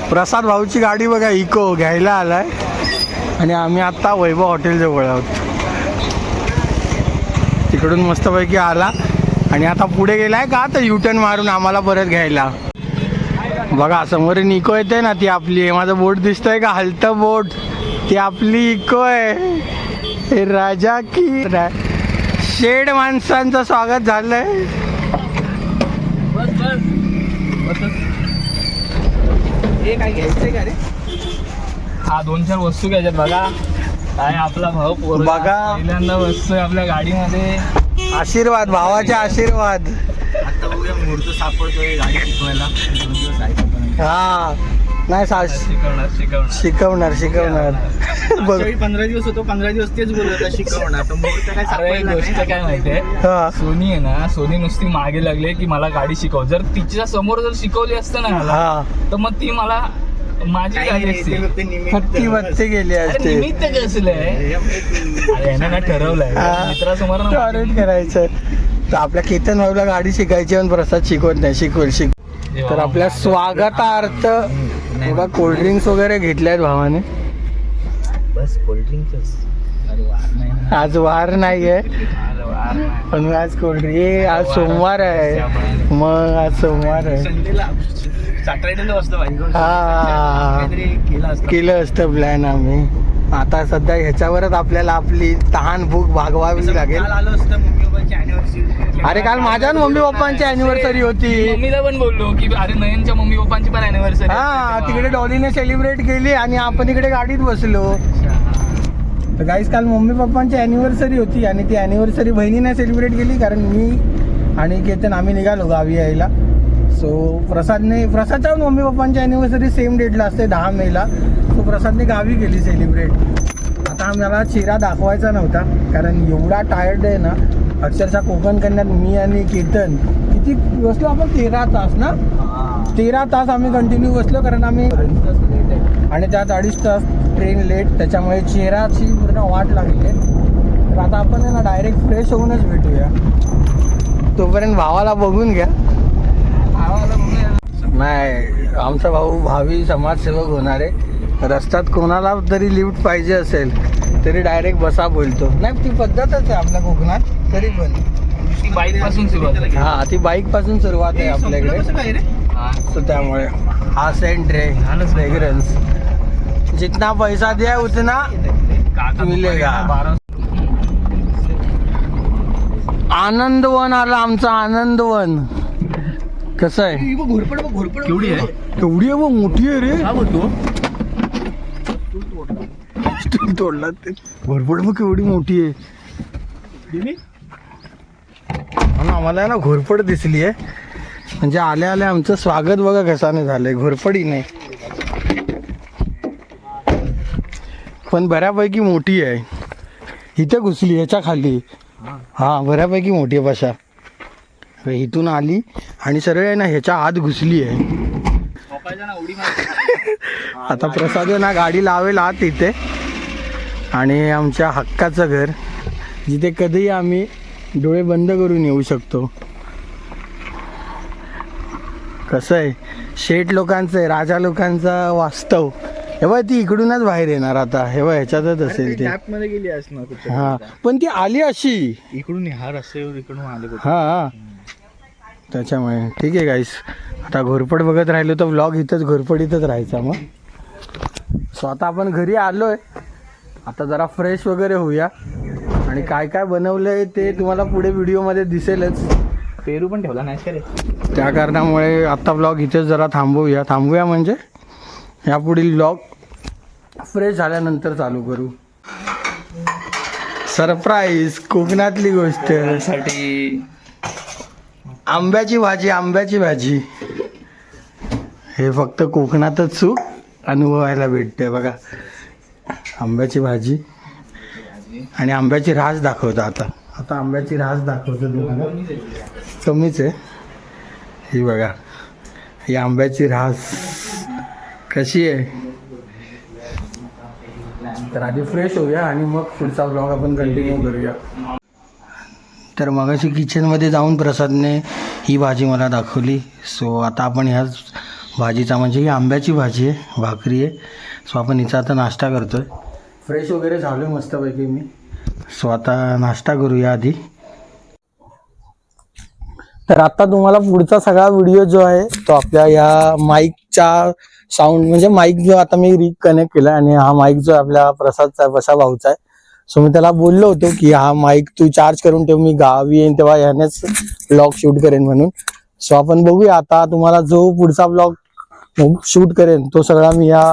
प्रसाद भाऊची गाडी बघा इको घ्यायला आलाय आणि आम्ही आता वैभव हॉटेल जवळ आहोत. तिकडून मस्तपैकी आला आणि आता पुढे गेलाय का तर युटर्न मारून आम्हाला परत घ्यायला. बघा समोर इको येते ना ती आपली आहे. माझं बोट दिसतंय का हलतं बोट ती आपली इको आहे. हे राजा की शेड माणसांचं स्वागत झालंय. हे काय घ्यायचंय का रे? हा 2-4 वस्तू घ्यायच्यात बघा. काय आपला भाऊ बघा पहिल्यांदा वस्तू आपल्या गाडीमध्ये. आशीर्वाद भावाचे आशीर्वाद. आता बघूया मुहूर्त सापडतोय गाडी शिकवायला. 2 दिवस आहे हा नाही शिकवणार 15 दिवस होतो. 15 दिवस तेच बोलत होता शिकवणार. तर मुहूर्त काय सापडला गोष्ट काय माहितीये सोनी आहे ना. सोनी नुसती मागे लागले की मला गाडी शिकव. जर तिच्या समोर जर शिकवली असतं ना मला तर मग ती मला माझी गाडी फट्टी बत्ती गेली असते. निमित्त कसलंय यानं ना ठरवलंय मित्रासमोर करायचं. तर आपल्या केतन भाऊला गाडी शिकायची पण प्रसाद शिकवत नाही. शिक तर आपल्या स्वागतार्थ बघा कोल्ड्रिंक्स वगैरे घेतल्यात भावाने. बस कोल्ड्रिंक्स. आज वार नाहीये पण आज कोल्ड्रिंक. आज सोमवार आहे. मग आज सोमवार आहे. हा केलं असतं प्लॅन आम्ही. आता सध्या ह्याच्यावरच आपल्याला आपली तहान भूक भागवावी लागेल. अरे काल माझ्या मम्मी पप्पांची अॅनिव्हर्सरी होती. मम्मीला पण बोललो की अरे नयनच्या मम्मी पप्पांची पण अॅनिव्हर्सरी. हा तिकडे डॉलीने सेलिब्रेट केली आणि आपण इकडे गाडीत बसलो. तर गाईस काल मम्मी पप्पांची अॅनिव्हर्सरी होती आणि ती अॅनिव्हर्सरी बहिणीने सेलिब्रेट केली. कारण मी आणि केतन आम्ही निघालो गावी यायला. सो प्रसादच्या मम्मी पप्पांची अॅनिव्हर्सरी सेम डेटला असते 10 मेला. सो प्रसादने गावी केली सेलिब्रेट. आता आम्हाला चेहरा दाखवायचा नव्हता कारण एवढा टायर्ड आहे ना. अक्षरशः कोकण कन्यात मी आणि केतन किती बसलो आपण 13 तास ना. 13 तास आम्ही कंटिन्यू बसलो कारण आम्ही आणि त्यात 2.5 तास ट्रेन लेट. त्याच्यामुळे चेहऱ्याची पूर्ण वाट लागली आहे. तर आता आपण आहे ना डायरेक्ट फ्रेश होऊनच भेटूया. तोपर्यंत भावाला बघून घ्या. नाही आमचा भाऊ भावी समाजसेवक होणार आहे. रस्त्यात कोणाला तरी लिफ्ट पाहिजे असेल तरी डायरेक्ट बसा बोलतो. नाही ती पद्धतच आहे आपल्या कोकणात. तरी पण बाईक पासून सुरुवात. हा ती बाईक पासून सुरुवात आहे आपल्याकडे. सो त्यामुळे हा सेंट रे फ्रेग्रन्स जितना पैसा दिया उतना मिलेगा. आनंदवन आला आमचा आनंदवन. कसं आहे केवढी आहे केवढी आहे बघ मोठी आहे रे. स्टूल तोडला ते घोरपड बघ केवढी मोठी आहे. आम्हाला ना घोरपड दिसली आहे म्हणजे आल्या आल्या आमचं स्वागत बघा कसाने झालंय. घोरपडी नाही पण बऱ्यापैकी मोठी आहे. इथे घुसली ह्याच्या खाली. हा बऱ्यापैकी मोठी आहे. बशा इथून आली आणि सरळ आहे ना ह्याच्या आत घुसली आहे. आता प्रसाद ना गाडी लावेल आत इथे. आणि आमच्या हक्काचं घर जिथे कधीही आम्ही डोळे बंद करून येऊ शकतो. कसं आहे शेठ लोकांचं आहे राजा लोकांचा वास्तव. हे बघ ती इकडूनच बाहेर येणार आता. हे बघ ह्याच्यातच असेल ते. मध्ये गेली असणार. हा पण ती आली अशी इकडून हा रस्त्यावर इकडून आले. हा त्याच्यामुळे ठीक आहे गाईस. आता घोरपड बघत राहिलो तर व्लॉग इथंच घोरपडीतच राहायचा मग. सो आता आपण घरी आलोय. आता जरा फ्रेश वगैरे होऊया आणि काय काय बनवलंय ते तुम्हाला पुढे व्हिडिओमध्ये दिसेलच. पेरू पण ठेवला नाही का रे. त्या कारणामुळे आत्ता व्लॉग इथेच जरा थांबूया म्हणजे यापुढील व्लॉग फ्रेश झाल्यानंतर चालू करू. सरप्राईज कोकणातली गोष्ट साठी आंब्याची भाजी. हे फक्त कोकणातच सुख अनुभवायला भेटते बघा. आंब्याची भाजी आणि आंब्याची रास दाखवतो. आता आंब्याची रास दाखवतो तुम्हाला. कमीच आहे ही बघा. ही आंब्याची रास कशी आहे. तर आधी फ्रेश होऊया आणि मग पुढचा ब्लॉग आपण कंटिन्यू करूया. तर मगाशी किचनमध्ये जाऊन प्रसादने ही भाजी मला दाखवली. सो आता आपण ह्याच भाजीचा म्हणजे ही आंब्याची भाजी आहे, भाकरी आहे. सो आपण हिचा आता नाश्ता करतो आहे. फ्रेश वगैरे झालो आहे मस्तपैकी मी. सो आता नाश्ता करूया आधी. तर आता तुम्हाला पुढचा सगळा व्हिडिओ जो आहे तो आपल्या या माईकच्या साऊंड म्हणजे माईक जो आता मी रिकनेक्ट केला आणि हा माईक जो आपल्या प्रसादचा बसा भाऊचा आहे. सो मी त्याला बोललो होतो की हा माईक तू चार्ज करून ठेव, मी गावी येईन तेव्हा यानेच ब्लॉग शूट करेन म्हणून. सो आपण बघूया आता तुम्हाला जो पुढचा ब्लॉग शूट करेन तो सगळा मी या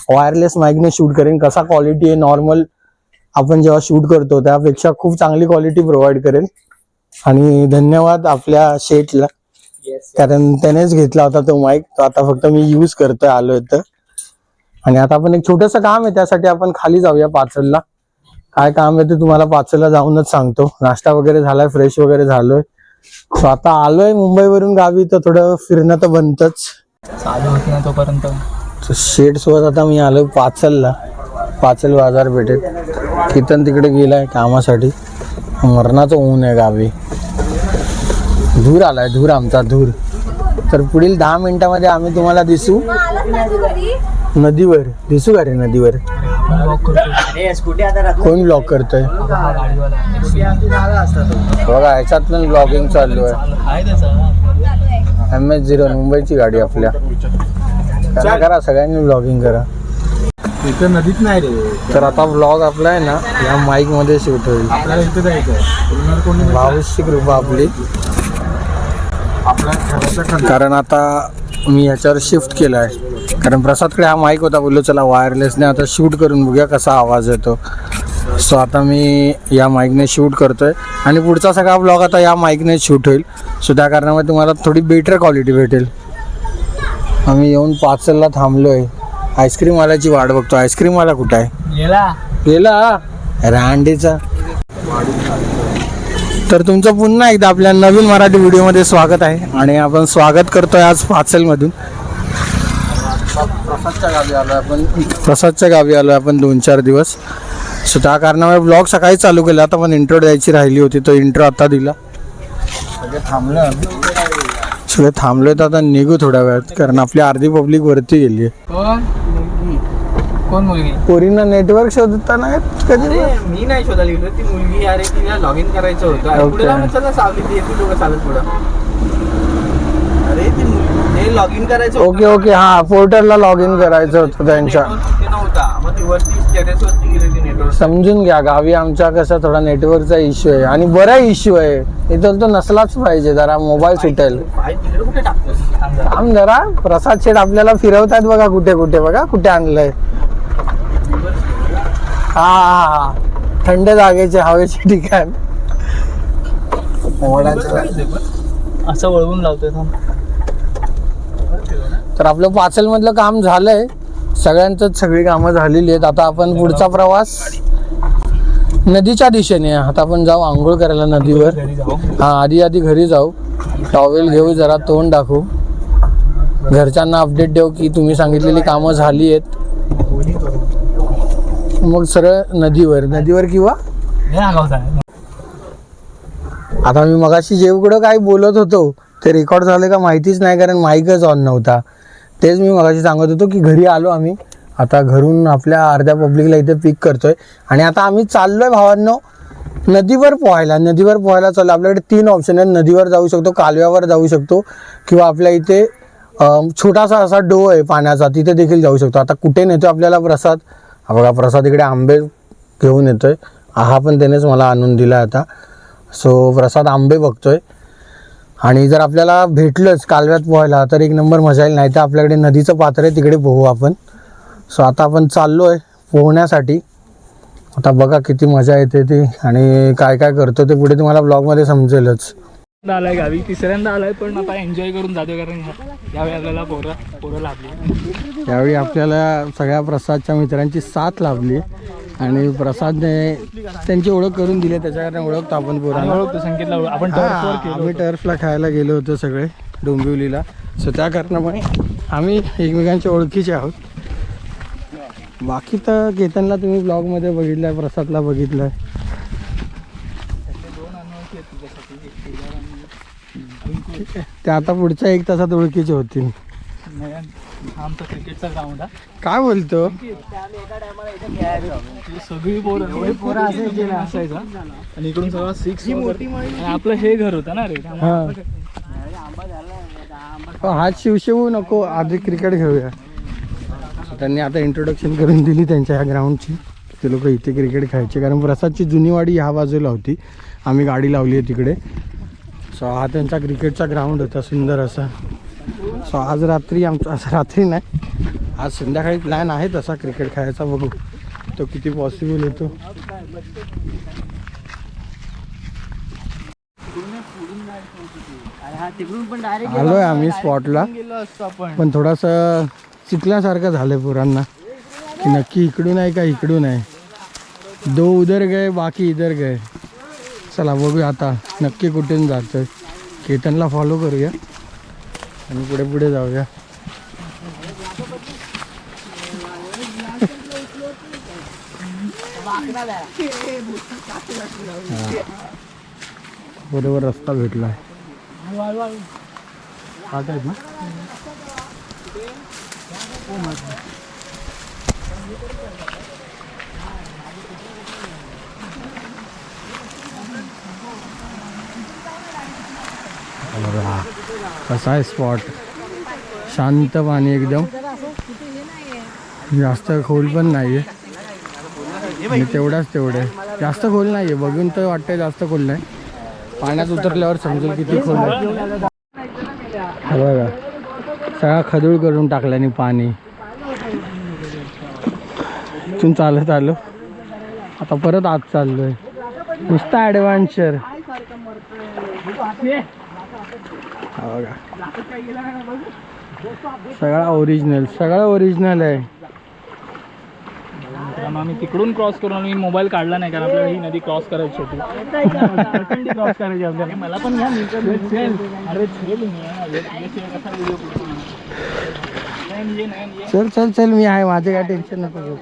वायरलेस माईकने शूट करेन. कसा क्वालिटी आहे नॉर्मल आपण जेव्हा शूट करतो त्यापेक्षा खूप चांगली क्वालिटी प्रोव्हाइड करेन. आणि धन्यवाद आपल्या शेठला, कारण त्यानेच घेतला होता तो माईक. तो आता फक्त मी यूज करतोय आलोय तर. आणि आता आपण एक छोटंसं काम आहे त्यासाठी आपण खाली जाऊया पाचलला. काय काम आहे ते तुम्हाला पाचलला जाऊनच सांगतो. नाश्ता वगैरे झालाय, फ्रेश वगैरे झालोय. सो आता आलोय मुंबईवरून गावी तर थोडं फिरणं तर बनतच. चालू होत नाही तोपर्यंत. शेठ सोबत आता मी आलोय पाचलला, पाचल बाजारपेठेत. कितन तिकडे गेलाय कामासाठी. मरणाचं ऊन आहे गावी. धूर आलाय, धूर आमचा धूर. तर पुढील 10 मिनिटामध्ये आम्ही तुम्हाला दिसू नदीवर. दिसू का रे नदीवर? कोण ब्लॉग करतोय बघा, ह्याच्यात पण ब्लॉगिंग चालू आहे. MS-0 मुंबईची गाडी आपल्या. करा करा सगळ्यांनी ब्लॉगिंग करा. इथं नदीत नाही रे. तर आता ब्लॉग आपला आहे ना या माईक मध्ये शूट होईल. आपल्याला इथं जायचं. भाऊची कृपा आपली. कारण आता मी याच्यावर शिफ्ट केला आहे. कारण प्रसादकडे हा माईक होता, बोललो चला वायरलेसने आता शूट करून बघूया कसा आवाज येतो. सो आता मी या माईकने शूट करतोय आणि पुढचा सगळा ब्लॉग आता या माईकने शूट होईल. सो त्या कारणामुळे तुम्हाला थोडी बेटर क्वालिटी भेटेल. आम्ही येऊन पाचलला थांबलोय. आईस्क्रीम वाल्याची वाट बघतो. आईस्क्रीम वाला कुठं आहे? गेला रांडीचा. तर तुमचं पुन्हा एकदा आपल्या नवीन मराठी व्हिडिओमध्ये स्वागत आहे. आणि आपण स्वागत करतोय आज पाचलमधून. प्रसादच्या गावी आलो आपण 2-4 दिवस. सो त्या कारणामुळे ब्लॉग सकाळी चालू केला. आता पण इंट्रो द्यायची राहिली होती, तो इंट्रो आता दिला. सगळे थांबलोय तर आता निघू थोड्या वेळात, कारण आपली अर्धी पब्लिक वरती गेली आहे. कोण मुलगी? पोरींना नेटवर्क शोधता नाही कधी. मी नाही शोधायला गेलो, ती मुलगी अरे तिला लॉग इन करायचं होतं. पुढे सावली ती लोक चालत पुढं. अरे ती मुलगी लॉग इन करायचं. ओके ओके हा पोर्टलला लॉग इन करायचं होतं त्यांच्या. नव्हता मग ती वरती स्टेटस वरती गेली ती नेटवर्क. समजून घ्या गावी आमच्या कसा थोडा नेटवर्कचा इश्यू आहे आणि बरा इश्यू आहे. इथं तो नसलाच पाहिजे, जरा मोबाईल सुटेल. कुठे टाकतोस? थांब जरा. प्रसाद शेठ आपल्याला फिरवतात बघा कुठे कुठे. बघा कुठे आणलंय. हा थंड जागेचे हवेचे ठिकाण. असं वळवून लावतोय. तर आपलं पाचल मधलं काम झालंय. सगळ्यांचंच सगळी कामं झालेली आहेत. आता आपण पुढचा प्रवास नदीच्या दिशेने. आता आपण जाऊ आंघोळ करायला नदीवर. हा आधी घरी जाऊ, टॉवेल घेऊ, जरा तोंड दाखवू, घरच्यांना अपडेट देऊ की तुम्ही सांगितलेली कामं झाली आहेत. मग सरळ नदीवर किंवा आता मी मगाशी जेवढं काही बोलत होतो ते रेकॉर्ड झालं का माहितीच नाही, कारण माईकच ऑन नव्हता. तेच मी मगाशी सांगत होतो की घरी आलो आम्ही. आता घरून आपल्या अर्ध्या पब्लिकला इथे पिक करतोय आणि आता आम्ही चाललोय भावांनो नदीवर पोहायला चाललो. आपल्याकडे 3 ऑप्शन आहेत. नदीवर जाऊ शकतो, कालव्यावर जाऊ शकतो किंवा आपल्या इथे छोटासा असा डो आहे पाण्याचा, तिथे देखील जाऊ शकतो. आता कुठे नेतो आपल्याला प्रसाद? हा बघा प्रसाद इकडे आंबे घेऊन येतोय. हा पण त्यानेच मला आणून दिला आता. सो प्रसाद आंबे बघतोय. आणि जर आपल्याला भेटलंच कालव्यात पोहायला तर एक नंबर मजा येईल. नाही तर आपल्याकडे नदीचं पात्र आहे, तिकडे पोहू आपण. सो आता आपण चाललो आहे पोहण्यासाठी. आता बघा किती मजा येते ती आणि काय काय करतो ते पुढे तुम्हाला ब्लॉगमध्ये समजेलच. आलाय गावी, तिसऱ्यांदा आलाय, पण आता एन्जॉय करून जातो, कारण यावेळी आपल्याला पोरं लाभली. यावेळी आपल्याला सगळ्या प्रसादच्या मित्रांची साथ लाभली आणि प्रसादने त्यांची ओळख करून दिली. त्याच्या कारण ओळखतो आपण पोरांना. ओळखतो संकेतला. आपण आम्ही टर्फला खेळायला गेलो होतो सगळे डोंबिवलीला. सो त्या कारणामुळे आम्ही एकमेकांच्या ओळखीचे आहोत. बाकी तर केतनला तुम्ही ब्लॉगमध्ये बघितलं आहे, प्रसादला बघितलं आहे. ठीक आहे, ते आता पुढच्या 1 तासात ओळखीचे होतील. आमचा क्रिकेटचा ग्राउंड आहे. काय बोलतो? सगळी पोरं असायचा आणि इकडून सगळं 6 आणि आपलं हे घर होतं ना रे. हात शिवशिवू नको, आधी क्रिकेट खेळूया. त्यांनी आता इंट्रोडक्शन करून दिली त्यांच्या ह्या ग्राउंडची. ते लोक इथे क्रिकेट खेळायचे कारण प्रसादची जुनीवाडी ह्या बाजूला होती, आम्ही गाडी लावली आहे तिकडे. सो हा त्यांचा क्रिकेटचा ग्राउंड होता सुंदर असा. सो आज रात्री आज रात्री नाही, आज संध्याकाळी प्लॅन आहे तसा क्रिकेट खेळायचा. बघू तो किती पॉसिबल होतो. आलोय आम्ही स्पॉटला, पण थोडासा चिखल्यासारखं झालंय पोरांना की नक्की इकडून आहे का इकडून आहे. दो उधर गए बाकी इधर गए. चला बघूया आता नक्की कुठून जातोय. केतनला फॉलो करूया आणि पुढे पुढे जाऊया. बरोबर रस्ता भेटलाय. आहेत ना कसा आहे स्पॉट. शांत पाणी एकदम, जास्त खोल पण नाही आहे आणि तेवढे जास्त खोल नाही आहे. बघून तर वाटतंय जास्त खोल नाही, पाण्यात उतरल्यावर समजेल किती खोल आहे. बघा सगळा खदूळ करून टाकल्याने पाणी. इथून चालत आलो, आता परत आत चाललोय. नुसता ॲडव्हेंचर. बघा सगळा ओरिजिनल आहे. आम्ही तिकडून क्रॉस करून मी मोबाईल काढला नाही कारण आपल्याला ही नदी क्रॉस करायची होती. क्रॉस करायची आपल्याला. मला पण अरे चल चल मी आहे, माझे काय टेन्शन नको घेऊ.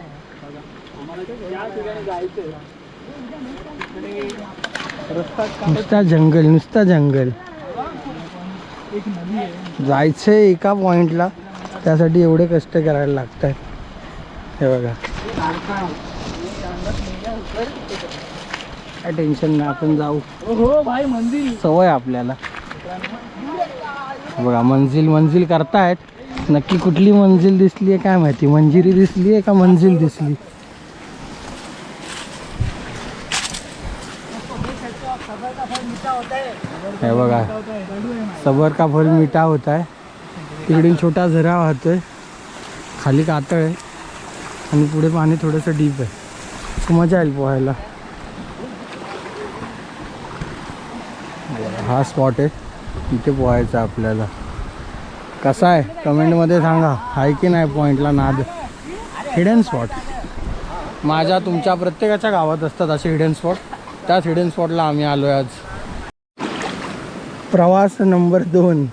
नुसता जंगल. जायचंय एका पॉइंटला, त्यासाठी एवढे कष्ट करायला लागत आहेत. हे बघा काय टेन्शन नाही, आपण जाऊ. हो भाई मंदिर सवय आपल्याला. बघा मंजिल करतायत. नक्की कुठली मंजिल दिसली आहे काय माहिती. मंजिरी दिसली आहे का मंजिल दिसली. हे बघा सबर का फल मीठा होता है. तिकडून छोटा झरा वाहतोय, खाली कातळ आहे आणि पुढे पाणी थोडंसं डीप आहे. मजा येईल पोहायला. हा स्पॉट आहे, इथे पोहायचं आपल्याला. कसा आहे कमेंटमध्ये सांगा, आहे की नाही पॉईंटला नाद. हिडन स्पॉट माझ्या तुमच्या प्रत्येकाच्या गावात असतात असे हिडन स्पॉट. त्याच हिडन स्पॉटला आम्ही आलो आहे आज. प्रवास नंबर 2.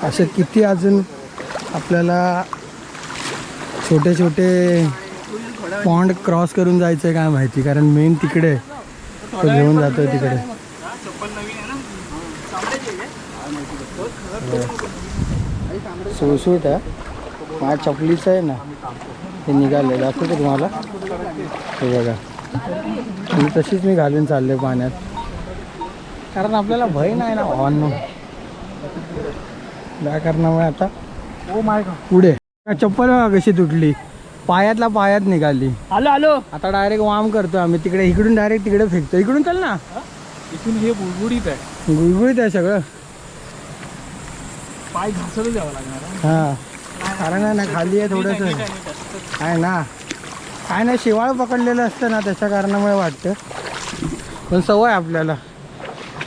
असे किती अजून आपल्याला छोटे पॉन्ड क्रॉस करून जायचं आहे काय माहिती, कारण मेन तिकडे तो घेऊन जातोय तिकडे. सुळसुट आहे माझ्या चपलीचं आहे ना, हे निघाले दाखवतो का तुम्हाला. हे बघा मी तशीच मी घालून चालले पाण्यात, कारण आपल्याला भय नाही ना भावांनो. त्या कारणामुळे आता पुढे चप्पल बघा कशी तुटली, पायात निघाली. आलो आता डायरेक्ट वाम करतो आम्ही तिकडे. इकडून डायरेक्ट तिकडे फेकतो. इकडून चल ना. इथून हे गुळगुळीत आहे सगळं. पाय घासत जावं लागणार. हां कारण आहे ना खाली आहे थोडंसं आहे ना, काय नाही शेवाळ पकडलेलं असतं ना त्याच्या कारणामुळे वाटतं. पण सवय आपल्याला.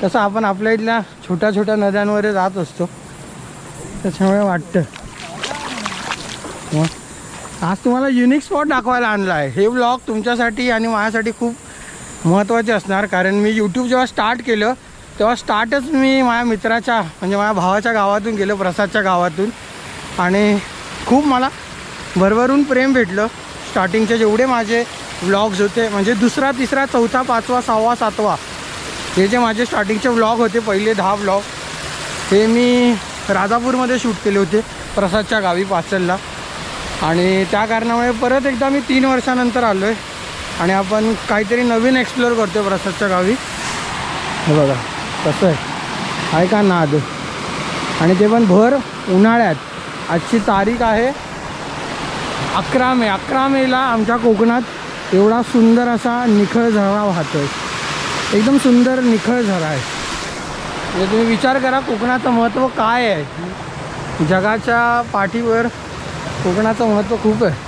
तसं आपण आपल्या इथल्या छोट्या नद्यांवर जात असतो त्याच्यामुळे वाटतं. आज तुम्हाला युनिक स्पॉट दाखवायला आणला आहे. हे व्लॉग तुमच्यासाठी आणि माझ्यासाठी खूप महत्त्वाचे असणार, कारण मी यूट्यूब जेव्हा स्टार्ट केलं तेव्हा स्टार्टच मी माझ्या मित्राच्या म्हणजे माझ्या भावाच्या गावातून गेलो, प्रसादच्या गावातून. आणि खूप मला भरभरून प्रेम भेटलं. स्टार्टिंगचे जेवढे माझे व्लॉग्स होते म्हणजे 2रा 3रा 4था 5वा 6वा 7वा हे जे माझे स्टार्टिंगचे व्लॉग होते, पहिले 10 व्लॉग हे मी राजापूरमध्ये शूट केले होते प्रसादच्या गावी पाचलला. आणि त्या कारणामुळे परत एकदा मी 3 वर्षानंतर आलो आहे आणि आपण काहीतरी नवीन एक्सप्लोअर करतो प्रसादच्या गावी. हे बघा कसं आहे का नाद, आणि ते पण भर उन्हाळ्यात. आजची तारीख आहे 11 मे. 11 मेला आमच्या कोकणात एवढा सुंदर असा निखळ झरा वाहतो आहे. एकदम सुंदर निखळ झरा आहे. म्हणजे तुम्ही विचार करा कोकणाचं महत्त्व काय आहे. जगाच्या पाठीवर कोकणाचं महत्त्व खूप आहे.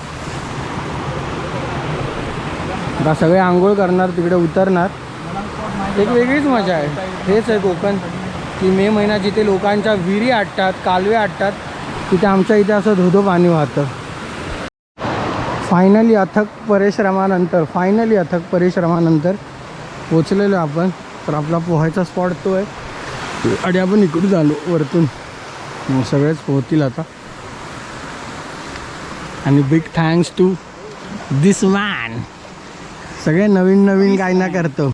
आता सगळे आंघोळ करणार, तिकडे उतरणार. एक वेगळीच मजा आहे. हेच आहे कोकण, की मे महिना जिथे लोकांच्या विहिरी आटतात, कालवे आटतात, तिथे आमच्या इथे असं धोधो पाणी वाहतं. फायनली अथक परिश्रमानंतर पोचलेलो आपण. तर आपला पोहायचा स्पॉट तो आहे आणि आपण इकडून आलो वरतून. मग सगळेच पोहतील आता. आणि big thanks to this man. सगळे नवीन नवीन काय ना करतो.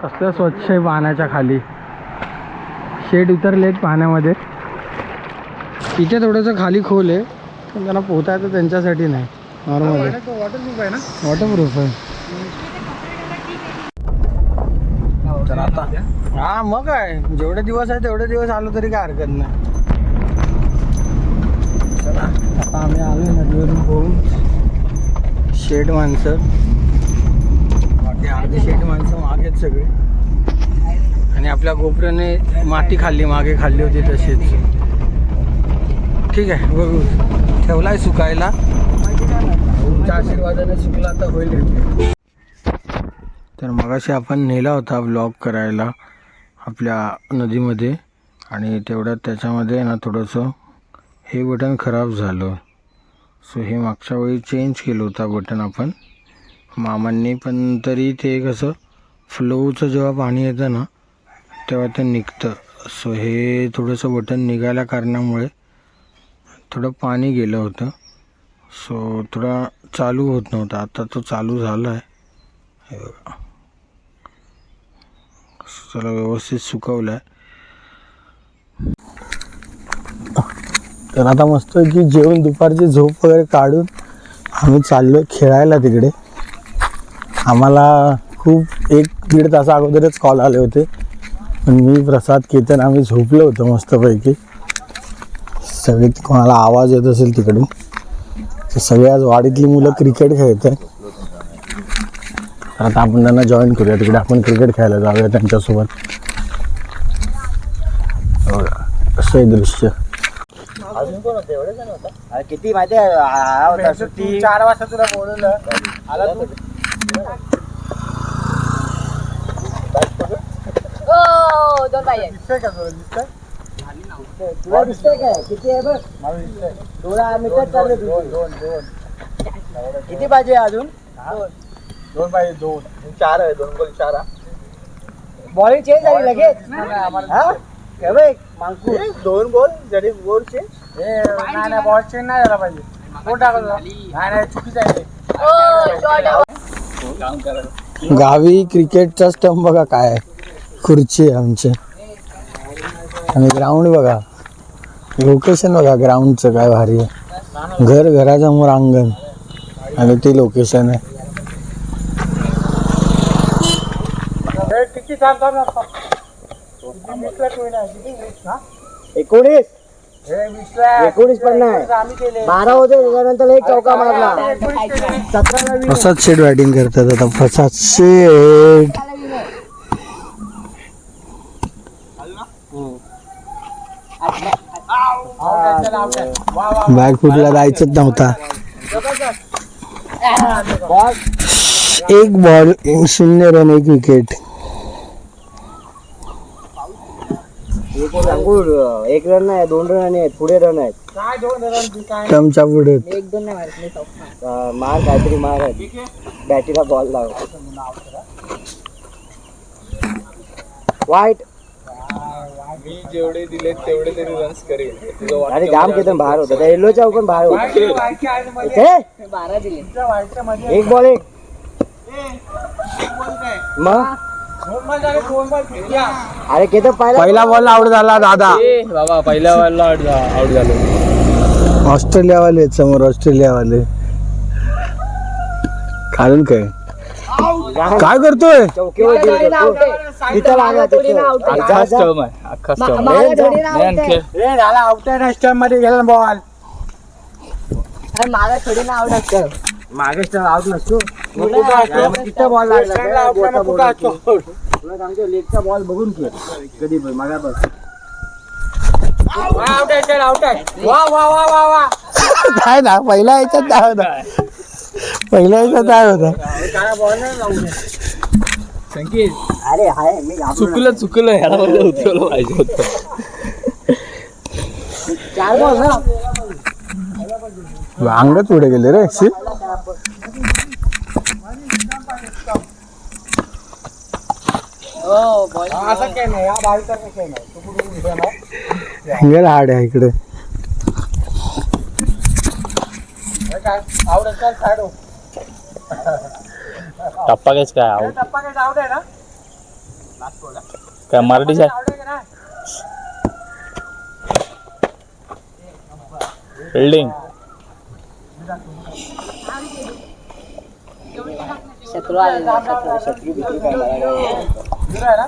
कसलं स्वच्छ आहे पाण्याच्या खाली. शेड उतरलेत पाण्यामध्ये. इथे थोडंसं खाली खोल आहे, पण त्यांना पोहता येतं त्यांच्यासाठी नाही. नॉर्मल आहे. वॉटरप्रूफ आहे ना? वॉटरप्रूफ आहे. तर आता हा मग काय, जेवढे दिवस आहे तेवढे दिवस आलो तरी काय हरकत नाही. चला आता आम्ही आलो नदीवरून पोहून. शेड माणसं, बाकी अर्धी शेड माणसं मागेच सगळे. आणि आपल्या गोप्रोने माती खाल्ली, मागे खाल्ली होती तशीच. ठीक आहे, बघू. ठेवलाय सुकायला. तुमच्या आशीर्वादाने सुकला आता होईल रिपेअर. तर मगाशी आपण नेला होता व्लॉग करायला आपल्या नदीमध्ये, आणि तेवढ्यात त्याच्यामध्ये ना थोडंसं हे बटन खराब झालं. सो हे मागच्या वेळी चेंज केलं होतं बटन आपण मामांनी, पण तरी ते कसं फ्लोचं जेव्हा पाणी येतं ना तेव्हा ते निघतं. सो हे थोडंसं बटन निघायल्या कारणामुळे थोडं पाणी गेलं होतं. सो थोडा चालू होत नव्हता. आता तो चालू झाला आहे. हे बघा, चला व्यवस्थित सुकवलं आहे. तर आता मस्त की जेवण दुपारची झोप वगैरे काढून आम्ही चाललो खेळायला तिकडे. आम्हाला खूप 1-1.5 तास अगोदरच कॉल आले होते, पण मी प्रसाद केतन आम्ही झोपलो होतो मस्तपैकी. सगळे कोणाला आवाज येत असेल तिकडून, तर सगळे आज वाडीतली मुलं क्रिकेट खेळत आहेत. आता आपण त्यांना जॉईन करूया तिकडे. आपण क्रिकेट खेळायला जाऊया त्यांच्यासोबत. असं आहे दृश्य. अजून कोण होते? एवढे जण होता. किती माहिती आहे? 4 वाजता तुला बोलवलं आला तू. दोन पाहिजे. दिसतंय का तुला? दिसतंय तुला? दिसतंय काय? किती आहे बघ. मला दिसतंय. थोडा मीटर चालले. 2 किती पाहिजे अजून? 2 पाहिजे. 2 4 आहे. 2 गोल 4. बॉलिंग चेंज झाली लगेच. हा काय बघ मांकू 2 गोल जरी गोल चेंज. नाही बॉल चेंज नाही झाला पाहिजे. कोण टाकलं? नाही चुकीचं आहे. गावी क्रिकेटचा स्टंप बघा काय आहे. खुर्ची आहे आमची. आणि ग्राउंड बघा, लोकेशन बघा ग्राउंडचं काय भारी आहे. घरासमोर अंगण आणि ते लोकेशन आहे. किती छान छान 19 19 पण नाही 12 होते. त्याच्यानंतर एक चौका मारला. 17 प्रसाद शेठ बॅटिंग करतात आता. प्रसाद शेठ बॅकफुटला जायचंच नव्हता. 1 बॉल 0 रन 1 विकेट. 1 रन नाही, 2 रन आहेत. पुढे रन आहेत. टमच्या पुढे 1-2 नाही मारले. मार काहीतरी मार आहे. बॅटीला बॉल लाव. वाईट मी जेवढे दिले तेवढे तरी रन्स करेल. तुझं वाक्य अरे जाम केतन बाहेर होता त्या येल्लो चौक पण बाहेर होता इथे 12 दिले. एक बॉल एक मग अरे केतन पहिला बॉल आउट झाला दादा. ए बाबा पहिल्या बॉलला आउट झालो. ऑस्ट्रेलियावाले समोर ऑस्ट्रेलियावाले. कारण काय करतोय चौकीवर तिथं लागला अख्खा स्टम आहे अख्खा स्टम. माझ्या थोडीनं out आहे. रे झाला आउट आहे स्टंप मध्ये गेला बॉल अरे माझा थोडीनं out असतं. मागे स्टंप आउट नसतो तिथं बॉल लागला तुला सांगतो लेगचा बॉल बघून खेळ कधी पण मागा बघ आउट आहे आउट आहे वा वा वा वा वा काय ना पहिल्या याच्यात काय होता. पहिल्या याच्यात काय होता. काय बॉल नाही लावू दे. संकेत अरे हाय मी चुकलं ह्याला बघा उचललं पाहिजे होतं. 4 बॉल ना अंगच पुढे गेले रे. असं काय नाही या बाहेरचा काय नाही तू कुठून दिसला नाही अँगल हार्ड आहे इकडे. काय आउट असतात साइड हो टप्पा कायच काय आउट टप्पा काय आउट आहे ना काय मराठीच आहे. आउट आहे का नाही फिल्डिंग शत्रू आलेला. झिरो आहे ना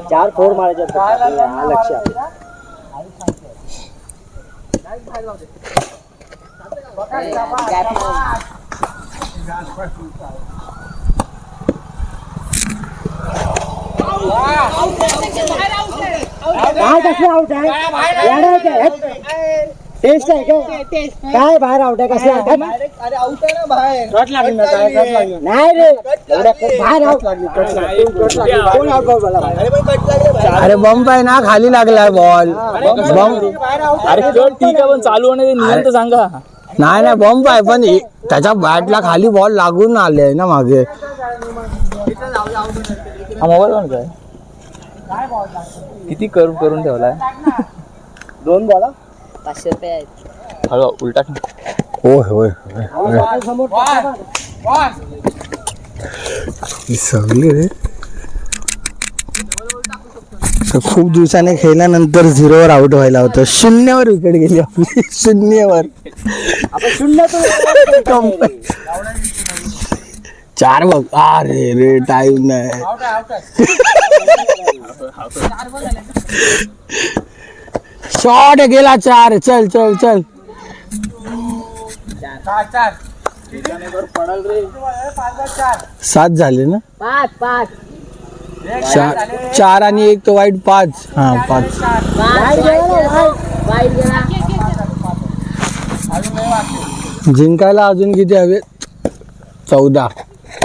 4 4 मारायचे हा लक्ष गॅप नाही. काय कसं आउट आहे टेस्ट आहे काय बाहेर आउट आहे कसं अरे आउट आहे ना बाहेर. कट लागली ना काय कट लागली नाही रे बाहेर आउट लागली कट लागली कोण आउट बॉल झाला अरे बंप आहे ना खाली लागलाय बॉल. बंप अरे कट ठीक आहे पण चालू होण्याचे नियम तर सांगा. नाही बंप आहे पण त्याच्या बॅटला खाली बॉल लागून आले ना मागे. हा मोबाईल पण काय किती करून ठेवलाय. 2 बॉल 500 रुपये आहेत. हळू उलटा होय होय समोर सगळे रे. खूप दिवसाने खेळल्यानंतर 0वर आउट व्हायला होतं. 0वर विकेट गेली आपली. 0वर आपण 0 4 बघ. अरे रे टाइम नाही. शॉट गेला 4. चल चल चल 7 झाले ना. 5 4 आणि 1 तो वाईट 5. हा 5. वाईट गेला. जिंकायला अजून किती हवे. 14.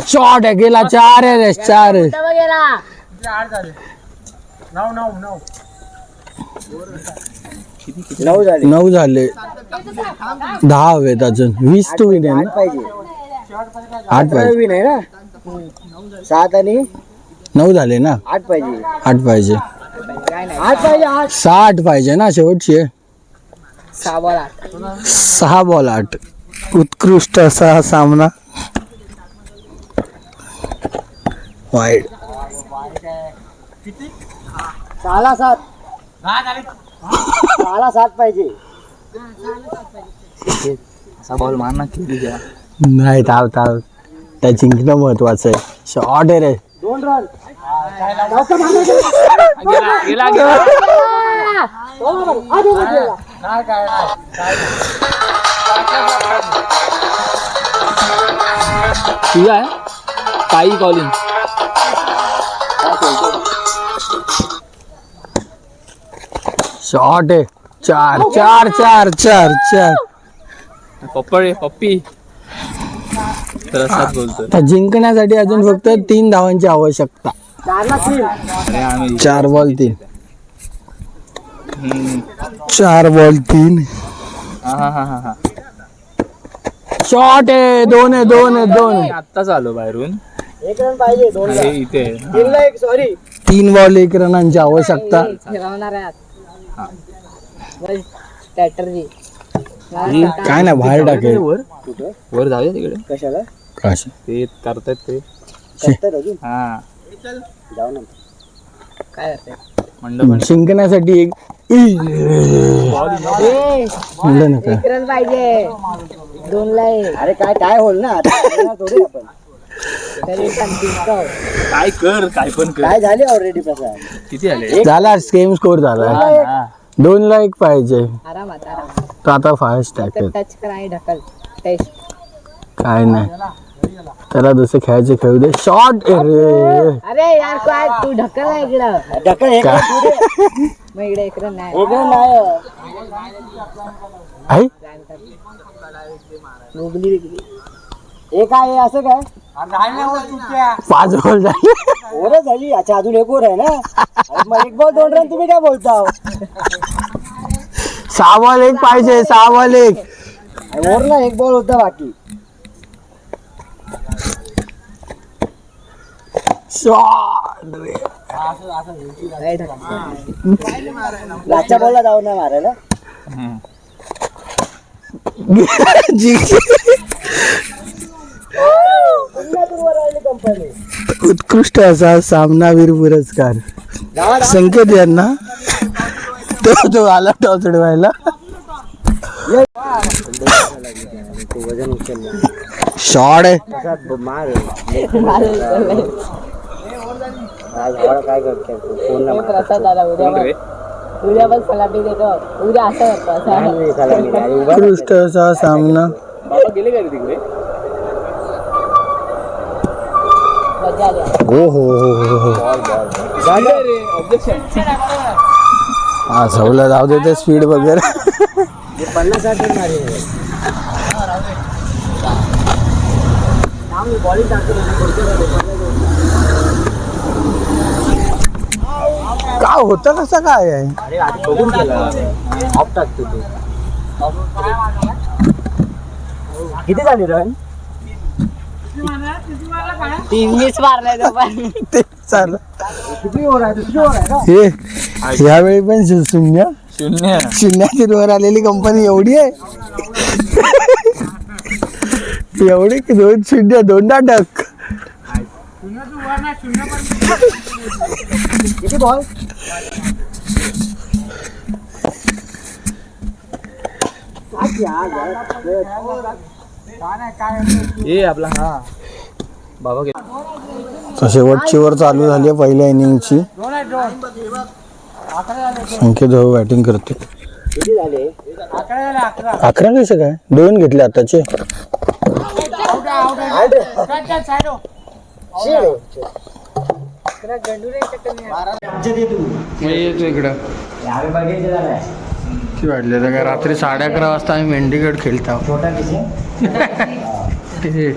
शॉट गेला 4 आहे रे 4 आहे. गेला. 9 झाले 9 झाले. 10 हवेत अजून. 20 टू विन आहे ना. पाहिजे 8 पाहिजे. विन आहे ना 7 आणि 9 झाले ना. 8 पाहिजे 8 पाहिजे. 8 पाहिजे 8 60 पाहिजे ना शेवटची. 6 बॉल 6 बॉल 8. उत्कृष्ट असा हा सामना. वाईड 6 7 पाहिजे. असा बॉल मार ना किती घ्या. नाही थांब त्या जिंकणं महत्वाचं आहे. शॉट आहे रे. 2 रन गेला तुझा आहे काही कॉलिंग. शॉट आहे. 4 4 4 4 4. पप्पी तर असाच बोलतोय. आता जिंकण्यासाठी अजून फक्त 3 धावांची आवश्यकता. 4 बॉल 3. 4 बॉल 3. हा शॉट आहे. 2 आहे. आत्ताच आलो बाहेरून. 1 रन पाहिजे 2 हे इथे जिंकला 1 सॉरी 3 बॉल 1 रनांची आवश्यकता. फिरवणार आहे स्ट्रॅटर्जी काय नाही बाहेर टाकेल. वर जाऊया तिकडे. कशाला काशी ते करतायत ते. करतात अजून हा जाऊ ना. काय करते मंडप शिंकण्यासाठी एक म्हणलं नका. रन पाहिजे 2 ला एक. अरे काय काय होईल ना आता खेळणार थोडी आपण. तरी पण जिंकतो. काय कर काय पण कर. काय झाले ऑलरेडी प्रसाद. किती आले. झाला सेम स्कोर झाला. 2 ला 1 पाहिजे. आरामात तर आता फास्ट टाकेल. टच कर आणि ढकल टेस्ट. काय नाही त्याला जसं खेळायचे खेळू दे. शॉट रे. अरे यार काय तू ढकल ना इकडं. ढकल हे काय? मग इकडे एक रन नाही. एक नाही आहे उगली बिगली. हे काय असं काय 5 बॉल झाले. ओरच झाली. अच्छा अजून एक ओर आहे ना. अरे मग 1 बॉल 2 रन तुम्ही काय बोलता. 6 बॉल 1 पाहिजे. 6 बॉल 1. ओर ना 1 बॉल होता बाकी. शॉट रे. नाही ढकल. लाच्या बॉलला जाऊ ना मारायला. उत्कृष्ट असा सामनावीर पुरस्कार संकेत यांना. तो आला टॉस उडवायला. वजन उचललं. शॉट आहे. मार आज काय करतो फोन हे प्रसाद आला उद्या पण सलामी देतो. उद्या असं करतो असं. उत्कृष्ट असा सामना. बाबा गेले का रे तिकडे. मजा आली. हो हो हो हो. ऑब्जेक्शन. हा सवला जाऊ दे ते स्पीड वगैरे. 50-60 रन मारे. का होतं कसं काय आहे. अरे आधी बघून केला. ऑफ टाकतो तू. किती झाली रन. 23 मारलाय तो पण. ते चाल किती ओव्हर आहे. दुसरी ओव्हर आहे ना. हे यावेळी पण शून्य 0. वर आलेली कंपनी एवढी आहे. एवढी की 2-0 2 टक. किती बॉल. ए आपला हा बाबा गेला. तर शेवटची ओव्हर चालू झाली आहे पहिल्या इनिंगची. संकेत भाऊ बॅटिंग करते. किती झाले. 11 कसं काय 2 घेतले आताचे. येतो इकडं किती वाटले तर काय रात्री 11:30 वाजता आम्ही मेंढीगड खेळतो. छोटा किती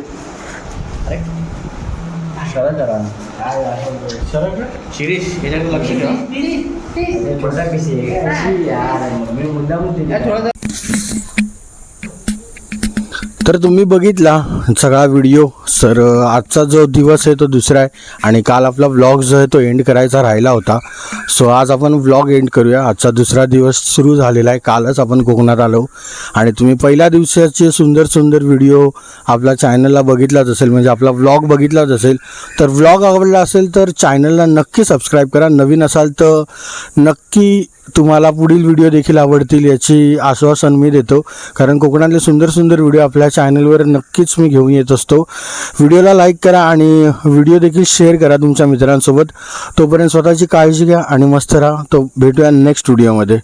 सरळ करा. शिरीष याच्याकडे लक्ष ठेवा. छोटा किसी यार मी मुद्दाम. तर तुम्ही बघितला सगळा व्हिडिओ. सर आजचा जो दिवस आहे तो दुसरा आहे आणि काल आपला व्लॉग जो आहे तो एंड करायचा राहिला होता. सो आज आपण व्लॉग एंड करूया. आजचा दुसरा दिवस सुरू झालेला आहे. कालच आपण कोकणात आलो आणि तुम्ही पहिल्या दिवसाचे सुंदर सुंदर व्हिडिओ आपल्या चॅनलला बघितलाच असेल, म्हणजे आपला व्लॉग बघितलाच असेल. तर व्लॉग आवडला असेल तर चॅनलला नक्की सबस्क्राईब करा. नवीन असाल तर नक्की तुम्हाला पुढील व्हिडिओ देखील आवडतील याची आश्वासन मी देतो, कारण कोकणातले सुंदर सुंदर व्हिडिओ आपल्या चॅनलवर नक्कीच मी घेऊन येत असतो. व्हिडिओला लाईक करा आणि व्हिडिओ देखील शेअर करा तुमच्या मित्रांसोबत. तोपर्यंत स्वतःची काळजी घ्या आणि मस्त राहा. तो भेटूया नेक्स्ट व्हिडिओमध्ये.